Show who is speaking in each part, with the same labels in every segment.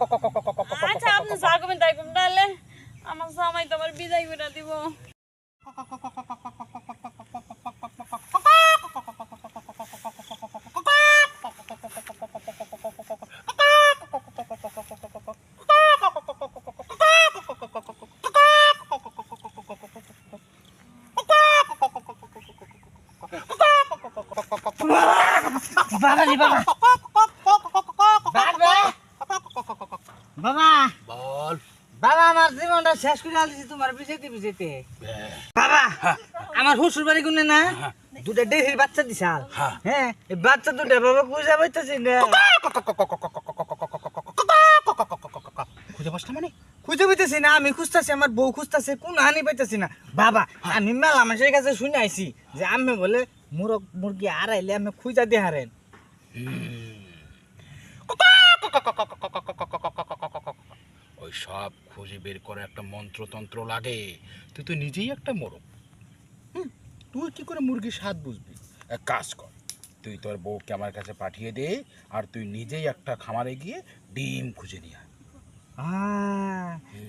Speaker 1: আচ্ছা আপনি যা করবেন তাই করবেন, তাহলে আমার জামাই তো আমার বিদায় করে দিব।
Speaker 2: বাবা রে বাবা বাবা
Speaker 3: বল
Speaker 2: বাবা আমার জীবনটা শেষ করে আনছি তোমার বুঝাইতে বুঝাইতে। বাবা আমার শ্বশুর বাড়ি কোনে না দুটা ডেহির বাচ্চা দিছাল। হ্যাঁ এই বাচ্চা দুটা বাবা খুঁজে পাইতেছি না।
Speaker 3: খুঁজে পাস না মানে?
Speaker 2: খুঁজে পাইতেছি না, আমি খুঁজতেছি, আমার বউ খুঁজতেছে, কোন হানি পাইতেছি না। বাবা আমি মেলা মানুষের কাছে শুনে আইছি যে আমি বলে মুরগি হারাইলে আমি খুঁজা দিয়ে হারেন।
Speaker 3: ওই সব খুঁজে বের করে একটা মন্ত্রতন্ত্র লাগে। তুই তো নিজেই একটা মোরগ। তুই কি করে মুরগির স্বাদ বুঝবি? এক কাজ কর, তুই তোর বউকে আমার কাছে পাঠিয়ে দে, আর তুই নিজেই একটা খামারে গিয়ে ডিম খুঁজে নিয়ে আয়।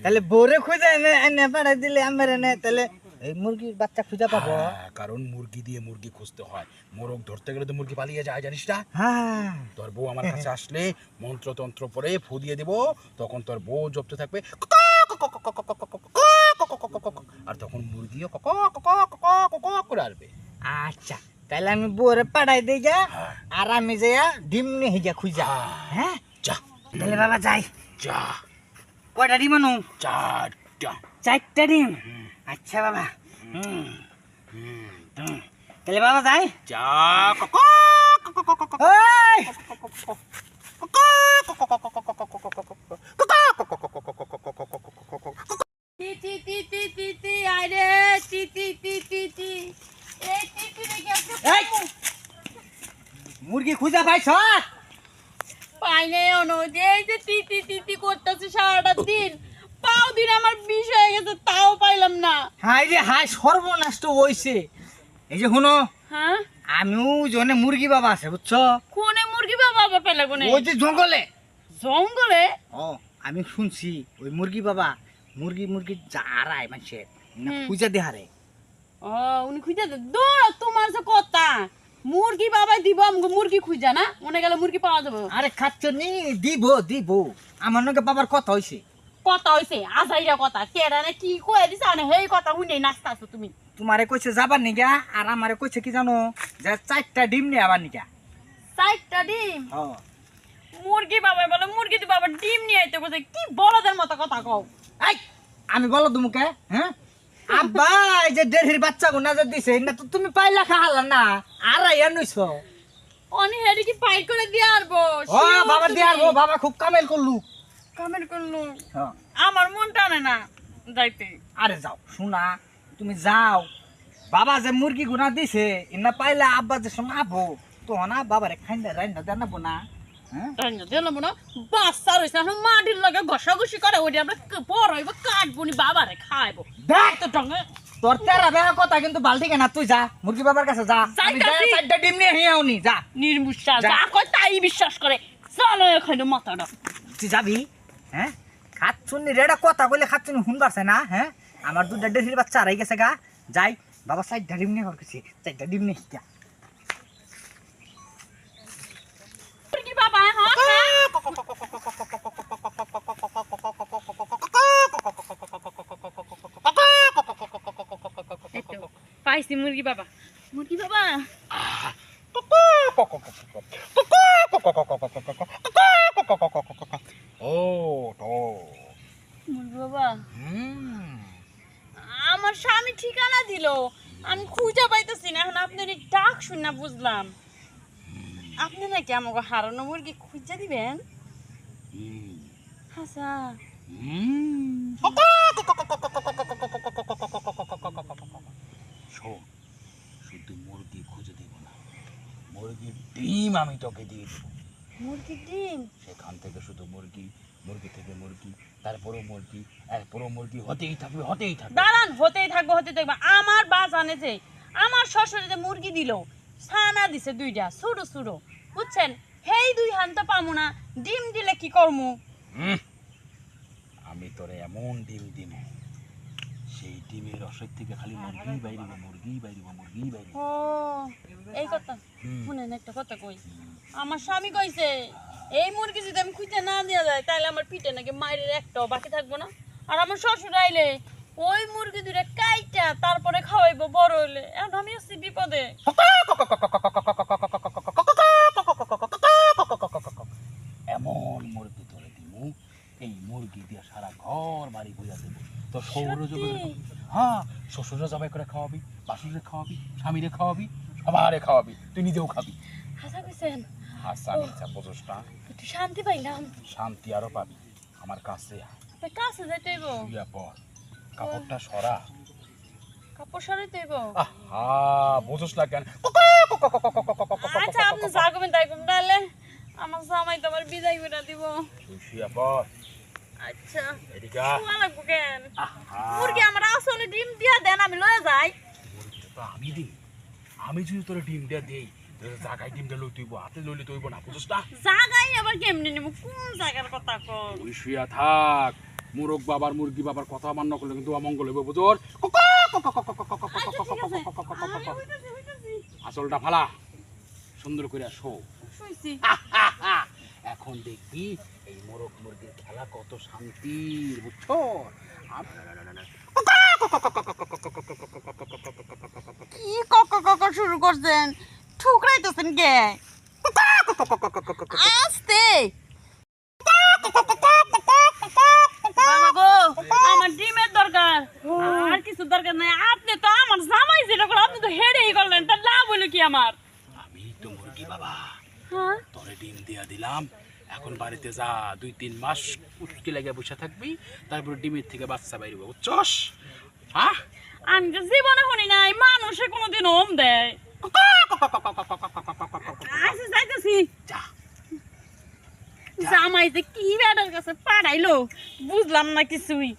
Speaker 2: তাহলে বউরে খুঁজে এনে পাঠাই দিলে আমার এনে তাহলে এই মুরগির বাচ্চা খুঁজে পাবো।
Speaker 3: কারণ মুরগি দিয়ে মুরগি খুঁজতে হয়, মোরগ ধরতে গেলে তো মুরগি পালিয়ে যায়, জানিস না?
Speaker 2: হ্যাঁ
Speaker 3: তোর বউ আমার কাছে আসলে মন্ত্রতন্ত্র পরে ফু দিয়ে দেব, তখন তোর বউ জপতে থাকবে আর তখন মুরগিও করে আসবে।
Speaker 2: আচ্ছা তাহলে আমি বউরে পাঠাই দিই যা, আর আমি যাইয়া ডিম নিয়ে যা খুঁজা। হ্যাঁ
Speaker 3: যা
Speaker 2: তাহলে বাবা যাই।
Speaker 3: যা।
Speaker 2: কয়টা ডিম আনো?
Speaker 3: 4টা।
Speaker 2: 4টা ডিম? আচ্ছা বাবা তাহলে বাবা যাই।
Speaker 3: যা।
Speaker 2: ওই!
Speaker 1: টি টি টি টি টি টি আরে টি টি টি টি টি এই টি টি রে গেছে
Speaker 2: এই! মুরগি খুঁজা পাইছ?
Speaker 1: পাইনে ওনো এই যে টি টি টি টি করতেছে সারাটা দিন, পাও দিন আমার বিষ হয়ে গেছে, তাও পাইলাম না।
Speaker 2: হাই রে হাই, সর্বনাশ তো হইছে। এই যে শুনো,
Speaker 1: হ্যাঁ
Speaker 2: আমিও জনে মুরগি বাবা আছে বুঝছো?
Speaker 1: কোনে মুরগি বাবা আবার পেলে কোনে?
Speaker 2: ওই যে জঙ্গলে।
Speaker 1: জঙ্গলে?
Speaker 2: ও আমি শুনছি ওই মুরগি বাবা মুরগি হারায় মানুষের খুঁজা দিয়ে হারে।
Speaker 1: ও উনি খুঁজে দৌড়, তোমার যে কথা মুরগি বাবাই দিব আমগো মুরগি খুঁজা না, মনে গেল মুরগি পাওয়া যাবে।
Speaker 2: আরে খাচ্ছ নি, দিব দিব আমার নাকি বাবার কথা হইছে।
Speaker 1: কথা হইছে আজাইরা কথা, কেডা না কি কয়ে দিছ না, হেই কথা শুনে নাচতাছো তুমি।
Speaker 2: তোমারে কইছে যাবার নিগা, আর আমারে কইছে কি জানো, যে 4টা ডিম নিয়ে আবার নিগা।
Speaker 1: 4টা ডিম?
Speaker 2: ও
Speaker 1: মুরগি বাবাই বলে মুরগি দি বাবা ডিম নিয়ে আইতে কইছে, কি বড়দের মতো কথা কও।
Speaker 2: এই আমি বলো তুমুকে, হ্যাঁ আব্বা এই যে দেড়হির বাচ্চা গুনা যে দিছে না তো তুমি পাইলা খাহালা না, আর আইয়া নইছো।
Speaker 1: অনি হেডি কি ফাইট করে দিয়ে আরবো?
Speaker 2: ও বাবা দি আর বাবা খুব কামেল করলু।
Speaker 1: কমেন্ট করলো
Speaker 2: হ্যাঁ
Speaker 1: আমার মন টানে না যাইতে।
Speaker 2: আরে যাও শোনা, তুমি যাও, বাবা যে মুরগি গুনা দিছে ইনা পাইলে আব্বা যে শোনাবো তো না, বাবারে খাইন্দা রাইন্দা জানাবো না। হ্যাঁ
Speaker 1: দিলাম না বাচ্চা রয়েছে এখন মাটির লগে ঘষাঘষি করে, ওইটা আমরা বড় হইব কাটবো নি, বাবারে খাইবো।
Speaker 2: দেখ
Speaker 1: তো ঢঙ্গে
Speaker 2: তোর তেরা বেয়া কথা কিন্তু বালতি কেনা, তুই যা মুরগি বাবার কাছে যা, আমি
Speaker 1: যাইতাছি।
Speaker 2: 4টা ডিম নিয়ে হিয়াও নি যা।
Speaker 1: নির্মুষা
Speaker 2: যা।
Speaker 1: যা কয় তাই বিশ্বাস করে, চলো এখানে মাথাটা।
Speaker 2: তুই যাবি? হ্যাঁ খাচ্ছুনি রেডা কথা কইলে খাচ্ছুনি শুনবারছে না? হ্যাঁ আমার 2টা ডেহির বাচ্চা হারাই গেছে গা, যাই বাবা 4টা ডিম নিয়ে ঘর গেছি, 4টা ডিম নিয়ে যা।
Speaker 1: কি বাবা পাইছি মুরগি বাবা, মুরগি বাবা মুরগি বাবা আমার স্বামী ঠিকানা দিল, আমি খুঁজে পাইতেছি না, এখন আপনার এই ডাক শুনে বুঝলাম আপনি নাকি আমাকে হারানো মুরগি খুঁজে দিবেন। আচ্ছা
Speaker 3: শুধু মুরগি খুঁজে দিব না, মুরগির ডিম আমি তোকে দিয়ে দেবো।
Speaker 1: মুরগির ডিম?
Speaker 3: সেখান থেকে শুধু মুরগি, মুরগি থেকে মুরগি, তারপরেও মুরগি, এরপরেও মুরগি হতেই থাকবে হতেই থাকবে।
Speaker 1: দাঁড়ান, হতেই থাকবো হতে থাকবে। আমার বাস আনেছে, আমার শ্বশুরে যে মুরগি দিল ছানা দিছে 2টা ছোট ছোট, বুঝছেন? হেই 2 হান তো পামু না, ডিম দিলে কি করমু?
Speaker 3: আমি তোরে এমন ডিম দিব, সেই ডিমের রসের থেকে খালি মুরগি বাইরিব, মুরগি বাইরিব, মুরগি বাইরিব।
Speaker 1: ও এই কথা শুনেন, একটা কথা কই। আমার স্বামী কইছে এই মুরগি যদি আমি খুঁজে না দেওয়া যায় তাহলে আমার পিঠে নাকি মায়ের একটাও বাকি থাকবো না। আর আমার শ্বশুর আইলে ওই মুরগি দুটা কাইটা তারপরে খাওয়াইবো বড় হইলে। এখন আমি আছি বিপদে।
Speaker 3: এমন মুরগি তোরে দিমু, এই মুরগি দিয়ে সারা ঘর বাড়ি বুঝা দেবো। তো শ্বশুরে জবাই করে, হ্যাঁ শ্বশুরে জবাই করে খাওয়াবি, বাসুরে খাওয়াবি, স্বামীরে খাওয়াবি, সবারে খাওয়াবি, তুই নিজেও খাবি।
Speaker 1: হাসা কইছেন,
Speaker 3: হাসান ইচ্ছা বোঝস না,
Speaker 1: একটু শান্তি পাইলাম।
Speaker 3: শান্তি আরো পাবি। আমার কাছে
Speaker 1: আপনার কাছে যাইতে হইব,
Speaker 3: শুইয়া পর, কাপড়টা সরা।
Speaker 1: কাপড় সরাইতে হইব।
Speaker 3: আহা বোঝস না কেন?
Speaker 1: আচ্ছা আপনি যা করবেন তাই করবেন, তাহলে আমার জামাই তো আমার বিদায় করে দিব।
Speaker 3: তুই শুইয়া পর।
Speaker 1: আচ্ছা
Speaker 3: এদিকে
Speaker 1: শোয়া লাগবো কেন?
Speaker 3: আহা,
Speaker 1: মুরগি আমার আসলে ডিম দিয়া দেন, আমি লয়ে যাই।
Speaker 3: মুরগিটা তো আমি দিই। আমি যদি তোর ডিমটা দেই, তোর জায়গায় ডিমটা লই তুইব, হাতে লইলে তুইব না, বুঝছ না?
Speaker 1: জাগাই আবার কেমনে নিব, কোন জায়গার কথা কর?
Speaker 3: তুই শুইয়া থাক। মুরগ বাবার মুরগি বাবার কথা মান্য করলে কিন্তু অমঙ্গল হইব, বুঝোর? আসলটা ফালা, সুন্দর করে শো।
Speaker 1: শুইছি।
Speaker 3: এখন দেখবি এই মোরগ মুরগির খেলা কত শান্তির, বুঝছো?
Speaker 1: কি কক কক শুরু করছেন? ঠুকরাইতেছেন কে? আস্তে। বাবা গো, আমার ডিমের দরকার, আর কিছু দরকার নাই। আপনি তো আমার জামাই যেটা করে আপনি তো হেরেই করলেন, তার লাভ হলো কি আমার?
Speaker 3: আমি তো মুরগি বাবা,
Speaker 1: হ্যাঁ
Speaker 3: তোরে ডিম দিয়া দিলাম। এখন বাড়িতে যা, 2-3 মাস উচকি লাগে বসে থাকবি, তারপরে ডিমের থেকে বাচ্চা বাইরবে, বুঝছস? হ্যাঁ
Speaker 1: আমি তো জীবনে শুনি নাই মানুষে কোনোদিন ওম দেয়। আচ্ছা যাইতেছি।
Speaker 3: যা।
Speaker 1: জামাই যে কি ব্যাটার কাছে পাঠাইলো বুঝলাম না কিছুই।